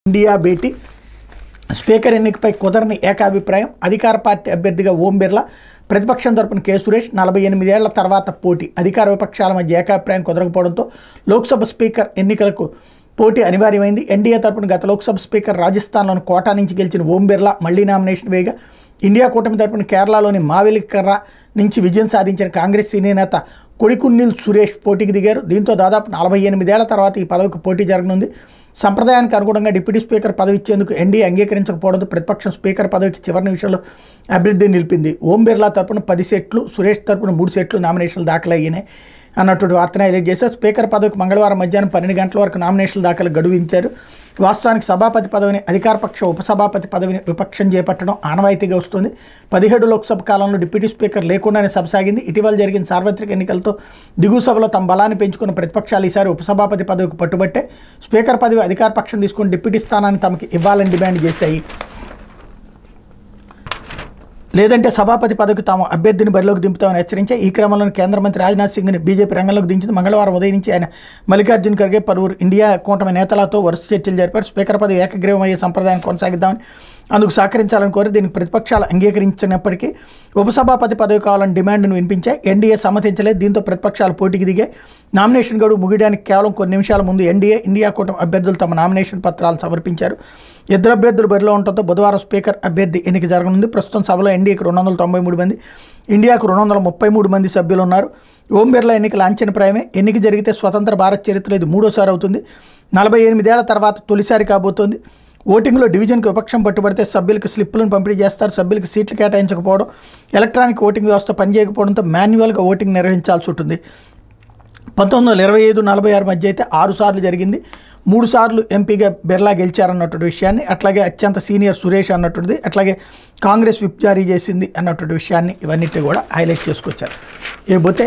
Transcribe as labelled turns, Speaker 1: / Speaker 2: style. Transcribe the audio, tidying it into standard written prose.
Speaker 1: India భేటీ speaker ఎన్నికపై కుదరని ఏకాభిప్రాయం. అధికార పార్టీ అభ్యర్థిగా ఓం బిర్లా, ప్రతిపక్షం తరపున కె సురేష్. 48 ఏళ్ల తర్వాత పోటీ. అధికార విపక్షాల మధ్య ఏకాభిప్రాయం కుదరకపోవడంతో లోక్సభ స్పీకర్ ఎన్నికలకు పోటీ అనివార్యమైంది. ఎన్డీఏ తరపున గత లోక్సభ స్పీకర్ రాజస్థాన్లోని కోటా నుంచి గెలిచిన ఓం బిర్లా మళ్లీ నామినేషన్ వేయగా, ఇండియా కూటమి తరపున కేరళలోని మావేలిక్కర నుంచి విజయం సాధించిన కాంగ్రెస్ సీనియర్ నేత కొడికున్నిల్ సురేష్ పోటీకి దిగారు. దీంతో దాదాపు 48 ఏళ్ల తర్వాత ఈ పదవికి పోటీ జరగనుంది. సంప్రదాయానికి అనుగుణంగా డిప్యూటీ స్పీకర్ పదవి ఇచ్చేందుకు ఎన్డీఏ అంగీకరించకపోవడంతో ప్రతిపక్షం స్పీకర్ పదవికి చివరి నిమిషంలో అభ్యర్థిని నిలిపింది. ఓం బిర్లా తరపున 10 సెట్లు, సురేష్ తరపున 3 సెట్లు నామినేషన్లు దాఖలయ్యాయి అన్నటువంటి వార్తను హైలైట్ చేశారు. స్పీకర్ పదవికి మంగళవారం మధ్యాహ్నం 12 గంటల వరకు నామినేషన్ల దాఖలు గడువించారు. వాస్తవానికి సభాపతి పదవిని అధికారపక్ష, ఉపసభాపతి పదవిని విపక్షం చేపట్టడం ఆనవాయితీగా వస్తుంది. 17 లోక్సభ కాలంలో డిప్యూటీ స్పీకర్ లేకుండానే సభ సాగింది. ఇటీవల జరిగిన సార్వత్రిక ఎన్నికలతో దిగువ సభలో తమ బలాన్ని పెంచుకున్న ప్రతిపక్షాలు ఈసారి ఉపసభాపతి పదవికి పట్టుబట్టే స్పీకర్ పదవి అధికార పక్షం తీసుకుని డిప్యూటీ స్థానాన్ని తమకి ఇవ్వాలని డిమాండ్ చేశాయి. లేదంటే సభాపతి పదవికి తాము అభ్యర్థిని బరిలోకి దింపుతామని హెచ్చరించాయి. ఈ క్రమంలో కేంద్ర మంత్రి రాజ్నాథ్ సింగ్ని బీజేపీ రంగంలోకి దించింది. మంగళవారం ఉదయం నుంచి ఆయన మల్లికార్జున్ ఖర్గే, పలువురు ఇండియా కూటమి నేతలతో వరుస చర్చలు జరిపారు. స్పీకర్ పదవి ఏకగ్రీవం అయ్యే సంప్రదాయాన్ని కొనసాగిద్దామని, అందుకు సహకరించాలని కోరి దీనికి ప్రతిపక్షాలు అంగీకరించినప్పటికీ ఉపసభాపతి పదవి కావాలని డిమాండ్ను వినిపించాయి. ఎన్డీఏ సమ్మతించలేదు. దీంతో ప్రతిపక్షాలు పోటీకి దిగాయి. నామినేషన్ గడువు ముగియడానికి కేవలం కొన్ని నిమిషాల ముందు ఇండియా కూటమి అభ్యర్థులు తమ నామినేషన్ పత్రాలు సమర్పించారు. 2 అభ్యర్థులు బరిలో ఉండటంతో బుధవారం స్పీకర్ అభ్యర్థి ఎన్నిక జరగనుంది. ప్రస్తుతం సభలో ఎన్డీఏకి 293 మంది, ఇండియాకు 233 మంది సభ్యులు ఉన్నారు. ఓం బిర్లా ఎన్నిక లాంఛనప్రాయమే. ఎన్నిక జరిగితే స్వతంత్ర భారత్ చరిత్రలో ఇది 3వసారి అవుతుంది. 48 ఏళ్ల తర్వాత తొలిసారి కాబోతోంది. ఓటింగ్లో డివిజన్కి విపక్షం పట్టుబడితే సభ్యులకు స్లిప్పులను పంపిణీ చేస్తారు. సభ్యులకు సీట్లు కేటాయించకపోవడం, ఎలక్ట్రానిక్ ఓటింగ్ వ్యవస్థ పనిచేయకపోవడంతో మాన్యువల్గా ఓటింగ్ నిర్వహించాల్సి ఉంటుంది. 1925-46 మధ్య అయితే 6 సార్లు జరిగింది. 3 సార్లు ఎంపీగా బిర్లా గెలిచారన్నటువంటి విషయాన్ని, అట్లాగే అత్యంత సీనియర్ సురేష్ అన్నటువంటిది, అట్లాగే కాంగ్రెస్ విప్ జారీ చేసింది అన్నటువంటి విషయాన్ని ఇవన్నిటి కూడా హైలైట్ చేసుకొచ్చారు. ఇకపోతే